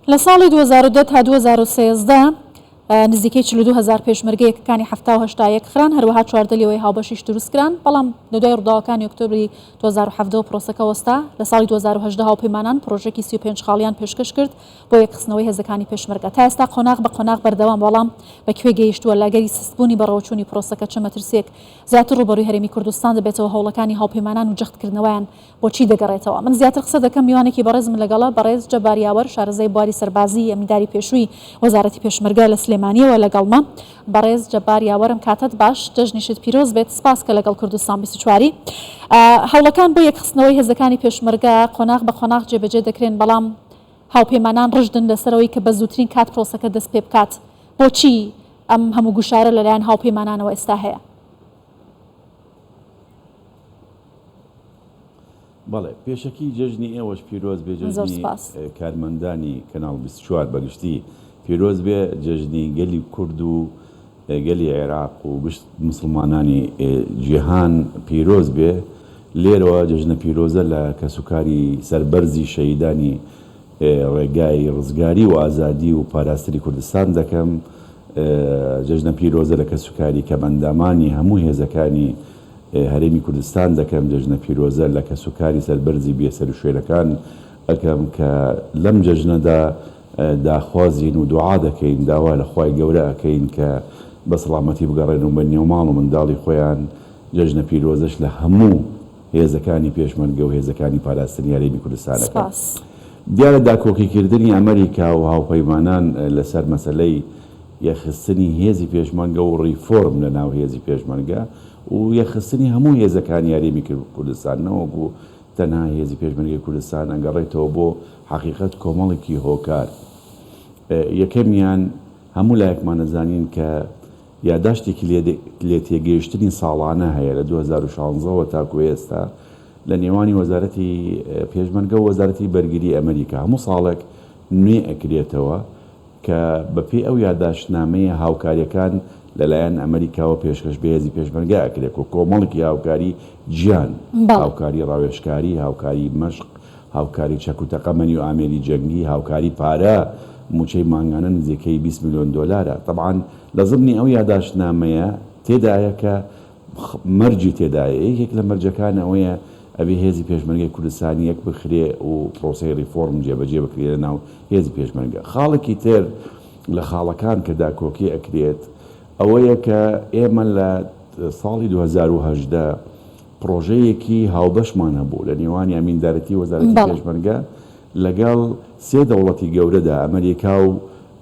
لە ساڵی 2010 تا 2013 نزیکەی 42,000 پێشمەرگەیەکەکانی 1970 خران هەروەها 14 لەوەی هاوبەشیش دروستکران بەڵام لە دوای ڕووداوەکانی ئۆکتۆبری 2017 پرۆسەکە وەستا لە ساڵی 2018 هاوپەیمانان پرۆژێکی 35 خاڵیان پێشکەش کرد بۆ یەکخستنەوەی هێزەکانی پێشمەرگە تا ئێستا قۆناغ بە قۆناغ بەردەوام بەڵام بەکوێ گەیشتووە لاگەری سستبوونی بەڕەوچوونی پرۆسەکە چە مەترسێک زیاتر ڕوبەڕووی هەرێمی کوردستان دەبێتەوە هەوڵەکانی هاوپەیمانان و جەختکردنەوەیان بۆچی دەگەڕێتەوە. من زیاتر قسە دەکەم میوانێکی بەڕێزم لەگەڵە بەڕێز جەباریاوەر شارەزای بواری سەربازی ئەمینداری پێشووی وەزارەتی پێشمەرگە لە سلێمانیەوە لەگەڵمە. بەڕێز جەباریاوەرم کاتت باش دەژنیشت پیرۆز بێت سپاس کە لەگەڵ کوردستان 24 هەوڵەکان بۆ یەکخستنەوەی هێزەکانی پێشمەرگە قۆناغ بە قۆناغ جێبەجێ دەکرێن بەڵام هاوپەیمانان ڕژدن لەسەرەوەی کە بە زووترین کات پرۆسەکە دەست پێ بکات. بۆچی ئەم هەموو گوشارە لەلایەن هاوپەیمانانەوە ئێستا هەیە؟ بەڵێ پێشەکی جەژنی ئێوەش پیرۆز بێ جەژنی کارمەندانی کەناڵ 24 بەگشتی پیرۆز بێ جەژنی گەلی کورد و گەلی عێراق و گشت مسلمانانی جیهان پیرۆز بێ. لێرەوە جەژنە پیرۆزە لە کەسوکاری سەربەرزی شەهیدانی ڕێگای ڕزگاری و ئازادی و پاراستنی کوردستان دەکەم. جەژنە پیرۆزە لە کەسوکاری کەمەندامانی هەموو هێزەکانی هەرێمی کوردستان دەکەم. جەژنە پیرۆزە لە کەسوکاری سەربەرزی بێسەر و شوێنەکان ئەەکەم کە لەم جەژنەدا داخوازین و دوعا دەکەین داوا لە خوای گەورە ئەەکەین کە بە سەڵامەتی بگەڕێن و بە نێوماڵ و منداڵی خۆیان. جەژنە پیرۆزەش لە هەموو هێزەکانی پێشمەرگە و هێزەکانی پاراستنی هەرێمی کوردستانەکە. دیارە داکۆکیکردنی ئەمریکا و هاوپەیمانان لەسەر مەسەلەی یەخستنی هێزی پێشمەرگە و ڕیفۆرم لە ناو هێزی پێشمەرگە و یەخستنی هەموو هێزەکانی هەرێمی کوردستان نەوەکو تەنها هێزی پێشمەرگەی کوردستان ئەگەڕێتەوە بۆ حەقیقەت کۆمەڵێکی هۆکار. یەکەمیان هەموو لایەکمان نەزانین کە یاداشتێکی لێ تێگەیشتنی ساڵانە هەیە لە 2016ەوە تاکو ئێستا لە نێوانی وەزارەتی پێشمەرگە و وەزارەتی بەرگری ئەمریکا هەموو ساڵێک نوێ ئەکرێتەوە کە بەپێی ئەو یاداشتنامەیە هاوکاریەکان لەلایەن ئەمریکاوە پێشکەش بە هێزی پێشمەرگە ئەکرێت و کۆمەڵێکی هاوکاری گیان، هاوکاری ڕاوێژکاری، هاوکاری مەشق، هاوکاری چەک و تەقەمەنی و ئامێری جەنگی، هاوکاری پارە موچەی مانگانە نزیکەی 20 میلیۆن دۆلارە. طبعاً لە ضمنی ئەو یاداشتنامەیە تێدایە کە مەرجی تێدایە یەکێک لە مەرجەکان ئەوەیە ئەبێ هێزی پێشمەرگەی کوردستانی یەک بخرێ و پرۆسەی ریفۆرم جێبەجێ بکرێ لە ناو هێزی پێشمەرگە. خاڵێکی تر لە خاڵەکان کە داکۆکی ئەکرێت ئەوەیە کە ئێمە لە ساڵی 2018 پرۆژەیەکی هاوبەشمان هەبوو لە نێوانی ئەمیندارەتی وەزارەتی پێشمەرگە لەگەڵ سێ دەوڵەتی گەورەدا ئەمریکا و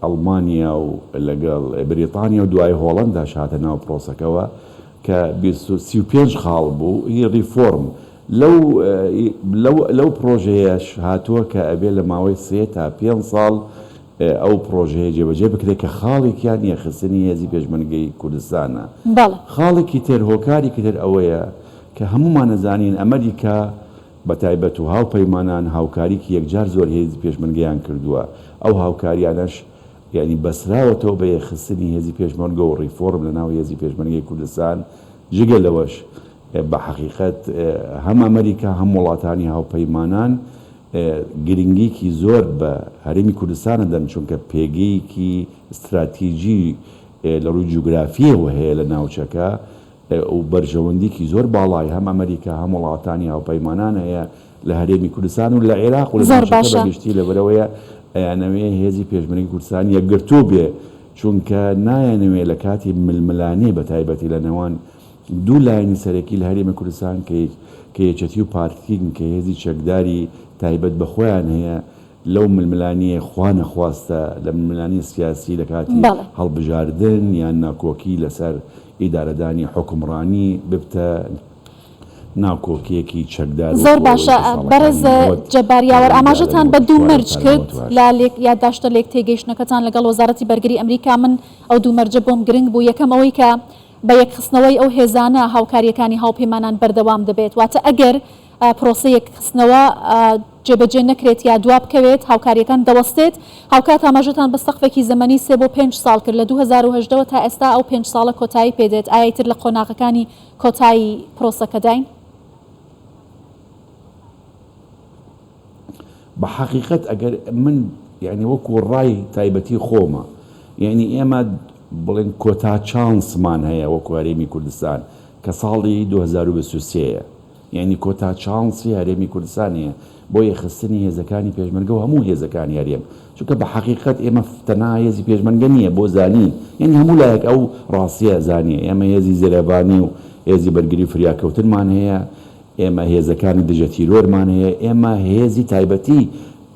ئەڵمانیا و لەگەڵ بریتانیا و دوای هۆڵەندا شاتە ناو پرۆسەکەەوە کە 35 خاڵ بوو هی ریفۆرم. لەو پرۆژەیەش هاتووە کە ئەبێ لە ماوەی 3 تا 5 ساڵ ئەو پرۆژەیە جێبەجێ بکرێت کە خاڵێکیان یەخستنی هێزی پێشمەرگەی کوردستانە. خاڵێکی تر هۆکارێکی تر ئەوەیە کە هەمومان نەزانین ئەمریکا بە تایبەت و هاوپەیمانان هاوکاریکی یەکجار زۆر هێزی پێشمەرگەیان کردووە. ئەو هاوکاریانەش یعنی بەسراوەتەوە بە یەخستنی هێزی پێشمەرگە و ڕیفۆرم لە ناو هێزی پێشمەرگەی کوردستان. جگە لەوەش بە حەقیقەت هەم ئەمریکا هەم وڵاتانی هاوپەیمانان گرنگیکی زۆر بە هەرێمی کوردستانە دەن چونکە پێگەیەکی استراتیژی لە ڕووی جوگرافیەوە هەیە لە ناوچەکە و بەرژەوەندیکی زۆر باڵای هەم ئەمریکا هەم وڵاتانی هاوپەیمانان هەیە لە هەرێمی کوردستان و لە عێراق و لە ناوچەکە بەگشتی لەبەرەوەیە ئەیانەوێ هێزی پێشمەرگەی کوردستان یەکگرتوو بێ چونکە نایانەوێ لە کاتی ململانێ بە تایبەتی لە نێوان دوو لایەنی سەرەکی لە هەرێمی کوردستان کە یەکێتی و پارتین کە هێزی چەکداری تایبەت بە خۆیان هەیە لەو ململانیە خوا نەخواستە لە ململانی سیاسی لە کاتی هەڵبژاردن یان ناکۆکی لەسەر ئیدارەدانی حکومڕانی ببتە ناوکۆکیەکی چەکدار. زۆر باشە بەرز جەباریاوەر ئاماژەتان بە دوو مەرج کرد لا یادداشتە لێک تێگەیشتنەکەتان لەگەڵ وەزارەتی بەرگری ئەمریکا. من ئەو دوو مەرجە بۆم گرنگ بوو. یەکەم ئەوەی کە بە یەکخستنەوەی ئەو هێزانە هاوکاریەکانی هاوپەیمانان بەردەوام دەبێت واتە ئەگەر پرۆسە یەکخستنەوە جێبەجێ نەکرێت یا دوا بکەوێت هاوکاریەکان دەوەستێت. هاوکات ئاماژەتان بە سەقفێکی زەمەنی 3 بۆ 5 ساڵ کرد لە 2018 تا ئێستا ئەو 5 ساڵە کۆتایی پێدێت. ئایا تر لە قۆناغەکانی کۆتایی پرۆسەکە داین؟ بە حەقیقەت ئەگەر من یعنی وەکو ڕای تایبەتی خۆمە، یعنی ئێمە بڵێن کۆتا چانسمان هەیە وەکو هەرێمی کوردستان کە ساڵی 2023ە، یعنی کۆتا چانسی هەرێمی کوردستانیە بۆ یەخستنی هێزەکانی پێشمەرگە و هەموو هێزەکانی هەرێم، چونکە بە حەقیقەت ئێمە تەنها هێزی پێشمەرگە نییە بۆ زانی، یعنی هەموو لایەک ئەو ڕاستیە زانیە. ئێمە هێزی زێرەبانی و هێزی بەرگری فریاکەوتنمان هەیە، ئێمە هێزەکانی دژە تیرۆرمان هەیە، ئێمە هێزی تایبەتی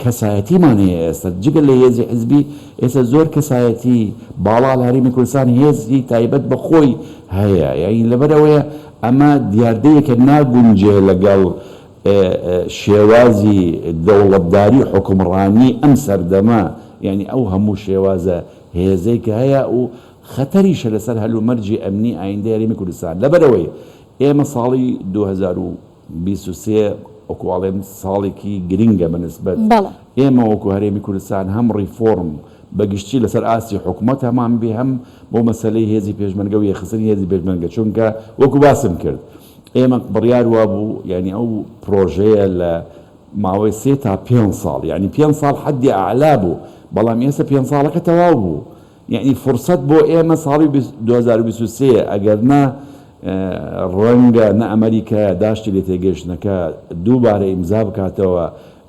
کەسایەتیمان هەیە. ئێستا جگە لە هێزی حزبی ئێستا زۆر کەسایەتی باڵا لە هەرێمی کوردستان هێزی تایبەت بە خۆی هەیە، یعنی لەبەرەوەیە ئەمە دیاردەیەکە ناگونجێ لەگەڵ شێوازی دەوڵەتداری حکومڕانی ئەم سەردەما، یعنی ئەو هەموو شێوازە هێزەی کە هەیە و خەتەریشە لەسەر هەلومەرجی ئەمنی ئایندەی هەرێمی کوردستان. لەبەرەوەی ئێمە ساڵی 2023 وەکوواڵێن ساڵێکی گرنگە بەنسبەت ئێمە وەکو هەرێمی کوردستان هەم ڕیفۆرم بەگشتی لەسەر ئاستی حکوومەت هەمان بێ، هەم بۆ مەسەلەی هێزی پێشمەرگە و یەخستنی هێزی پێشمەرگە، چونکە وەکو باسم کرد ئێمە بڕیار وا بوو، یعنی ئەو پرۆژەیە لە ماوەی 3 تا 5 ساڵ، یعنی 5 ساڵ حەدی ئەعلا بوو، بەڵام ئێستا 5 ساڵەکە تەواو بوو، یعنی فرسەت بۆ ئێمە ساڵی 2023 ئەگەر نە ڕەنگە نە ئەمریکا داشتی لێ تێگەشتنەکە دووبارە ئیمزا بکاتەوە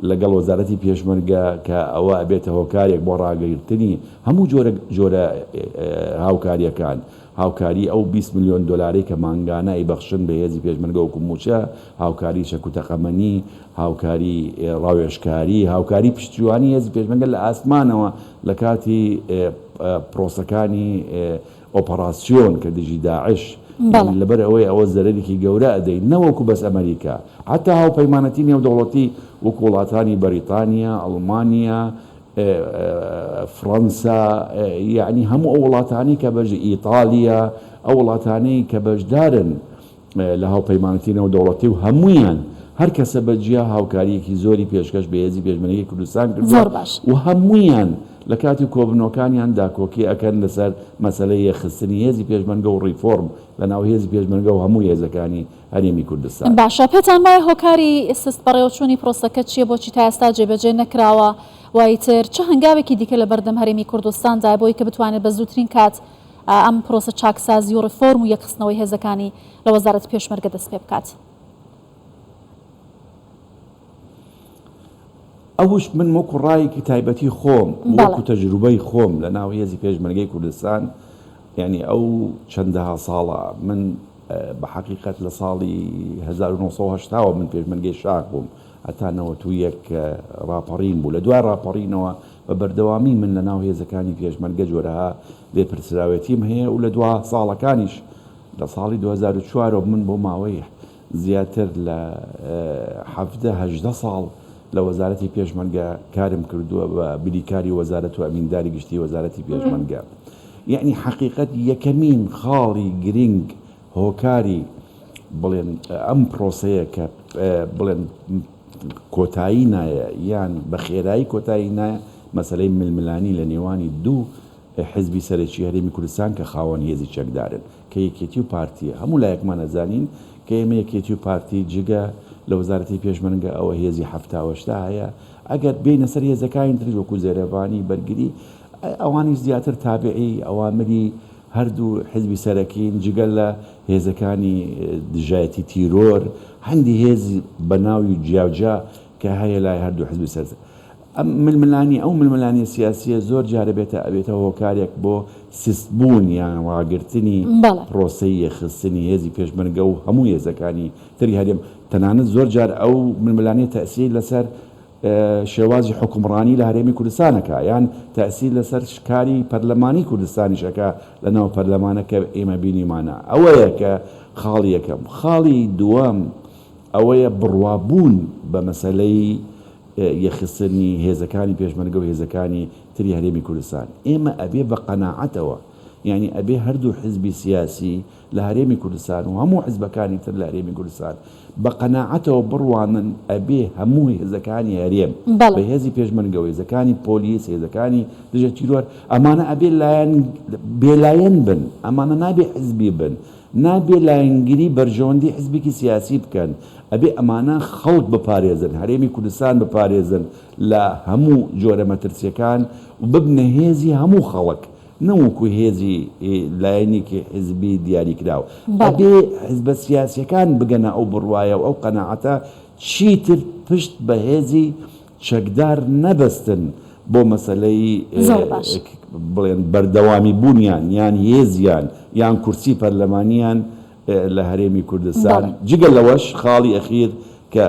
لەگەڵ وەزارەتی پێشمەرگە کە ئەوە ئەبێتە هۆکارێک بۆ ڕاگەیرتنی هەموو جۆرە هاوکاریەکان، هاوکاری ئەو 20 میلیۆن دلاری کە مانگانە ئیبەخشن بە هێزی پێشمەرگە وەکو موچە، هاوکاری شەکوتەقەمەنی، هاوکاری ڕاوێژکاری، هاوکاری پشتیوانی هێزی پێشمەرگە لە ئاسمانەوە لە کاتی پرۆسەکانی ئۆپەراسیۆن کە دژی داعش، لەبەر ئەوەی ئەوە زەرەرێکی گەورە ئەدەین نەوەکو بەس ئەمریکا، حتا هاوپەیمانەتی نێودەوڵەتی وەکو وڵاتانی بەریتانیا، ئەڵمانیا، فەڕەنسا، یعنی هەموو ئەو وڵاتانی کە بەش ئیتالیا، ئەو وڵاتانەی کە بەشدارن لە هاوپەیمانەتی نێودەوڵەتی و هەمویان هەر کەسە بەجیا هاوکاریەکی زۆری پێشکەش بە هێزی پێشمەرگەی کوردستان کردووە و هەمویان لە کاتی کۆبنەوەکانیان داکۆکی ئەکەن لەسەر مەسەلەی یەخستنی هێزی پێشمەرگە و ڕیفۆرم لە ناو هێزی پێشمەرگە و هەموو هێزەکانی هەرێمی کوردستان. باشە، پێتان وایە هۆکاری سست بەڕێوەچوونی پرۆسەکە چییە، بۆچی تا ئێستا جێبەجێ نەکراوە، وایتر چه هەنگاوێکی دیکە لە بەردەم هەرێمی کوردستاندا بۆی کە بتوانێت بە زووترین کات ئەم پرۆسە چاکسازی و ڕیفۆرم و یەخستنەوەی هێزەکانی لە وەزارەتی پێشمەرگە دەست پێ بکات؟ ئەوش من وەکو ڕایەکی تایبەتی خۆم وەکو تەجروبەی خۆم لە ناو هێزی پێشمەرگەی کوردستان، یعنی ئەو چەندەها ساڵە من بە حەقیقەت لە ساڵی 1970 من پێشمەرگەی شاک بووم، هەتا 91 ڕاپەڕین بوو. لە دوای ڕاپەڕینەوە بە بەردەوامی من لە ناو هێزەکانی پێشمەرگە جۆرەها لێپرسراوەتیم هەیە و لە دوا ساڵەکانیش لە ساڵی 2004 من بۆ ماوەی زیاتر لە 17-18 ساڵ لە وەزارەتی پێشمەرگە کارم کردووە بە بریکاری وەزارەت و ئەمینداری گشتی وەزارەتی پێشمەرگە. یعنی حەقیقەت یەکەمین خاڵی گرنگ هۆکاری بڵێن ئەم پرۆسەیە کە بڵێن کۆتایی نایە یان بە خێرایی کۆتایی نایە مەسەلەی ململانی لە نێوانی دوو حزبی سەرەکی هەرێمی کوردستان کە خاوەن هێزی چەکدارن کە یەکێتی و پارتیە. هەموو لایەکمان ئەزانین کە ئێمە یەکێتی و پارتی جگە لە وەزارەتی پێشمەرگە ئەوە هێزی 78 هەیە، ئەگەر بینە سەر هێزەکانی تر وەکو زێرەبانی بەرگری ئەوانیش زیاتر تابعی ئەوامری هەردوو حزبی سەرەکین جگەل لە هێزەکانی دژایەتی تیرۆر هەندی هێزی بەناوی جیاوجا کە هەیە لای هەردوو حزبی سەر. ئەم ململانی ئەو ململانی سیاسیە زۆر جارە ئەبێتە هۆکارێک بۆ سستبوون یان ڕاگررتنی پرۆسەی یەخستنی هێزی پێشمەرگە و هەموو هێزەکانی تری هەرێم. تەنانەت زۆر جار ئەو ململانی تەسیری لەسەر شێوازی حکومڕانی لە هەرێمی کوردستانەکە یان تەسیر لەسەر شکاری پەرلەمانی کوردستانیشەکە لە ناو پەرلەمانەکە ئێمە بینیمانە. ئەوەیە کە خاڵی یەکەم. خاڵی دووەم ئەوەیە بڕوابوون بە مەسەلەی یەخستنی هێزەکانی پێشمەرگە و هێزەکانی تری هەرێمی کوردستان. ئێمە ئەبێ بە قەناعەتەوە، یعنی ئەبێ هەردوو حزبی سیاسی لە هەرێمی کوردستان و هەموو حزبەکانی تر لە هەرێمی کوردستان بە قەناعەتەوە بڕوانن ئەبێ هەموو هێزەکانی هەرێم بە هێزی پێشمەرگە و هێزەکانی پۆلیس، هێزەکانی دژە تیرۆر ئەمانە ئەبێ بێلایەن بن، ئەمانە نابێ حزبی بن، نابێ لایەنگیری بەرژەوەندی حزبێکی سیاسی بکەن، ئەبێ ئەمانە خەڵک بپارێزن، هەرێمی کوردستان بپارێزن لە هەموو جۆرە مەترسیەکان و ببنە هێزی هەموو خەڵک، نەوەکو هێزی لایەنێکی حزبی دیاریکراوە. ئەبێ حزبە سیاسیەکان بگەنە ئەو بڕوایە و ئەو قەناعەتە چیتر پشت بە هێزی چەکدار نەبەستن بۆ مەسەلەی بڵێن بەردەوامی بوونیان یان هێزیان یان کورسی پەرلەمانیان لە هەرێمی کوردستان. جگە لەوەش خاڵی ئەخیر کە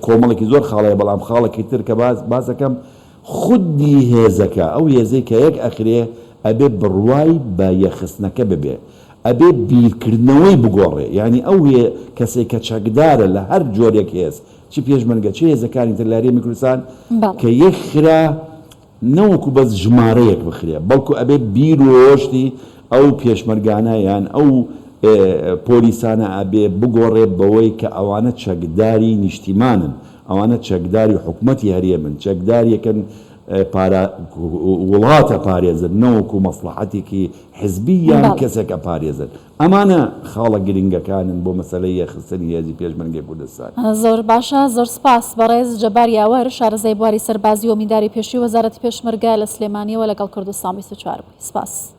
کۆمەڵێکی زۆر خاڵەیە، بەڵام خاڵێکی تر کە باسەکەم خودی هێزەکە، ئەو هێزەی کە یەک ئەخرێ ئەبێ بڕوای بە یەخستنەکە ببێ، ئەبێ بیرکردنەوەی بگۆڕێ، یعنی ئەو کەسێک کە چەکدارە لە هەر جۆرێک هێز چی پێشمەرگە چی هێزەکانی تر لە هەرێمی کوردستان کە یەک خرا نەوەکو بەس ژمارەیەک بخرێ، بەڵکو ئەبێ بیر و هۆشتی ئەو پێشمەرگانە یان ئەو پۆلیسانە ئەبێ بگۆڕێ بەوەی کە ئەوانە چەکداری نیشتیمانن، ئەوانە چەکداری حکوومەتی هەرێمن، چەکداریەکەن وڵاتە پارێزن، نەوەکو مەسلحەتێکی حزبی یان کەسێکە پارێزن. ئەمانە خاڵە گرنگەکانن بۆ مەسەلەی یەخستنی هێزی پێشمەرگەی کوردستان. زۆر باشە، زۆر سپاس. بەڕێز جەبار یاوەر، شارەزای بواری سەربازی و میداری پێشی وەزارەتی پێشمەرگە لە سلێمانیەوە لەگەڵ کوردستان 24 بووی. سپاس.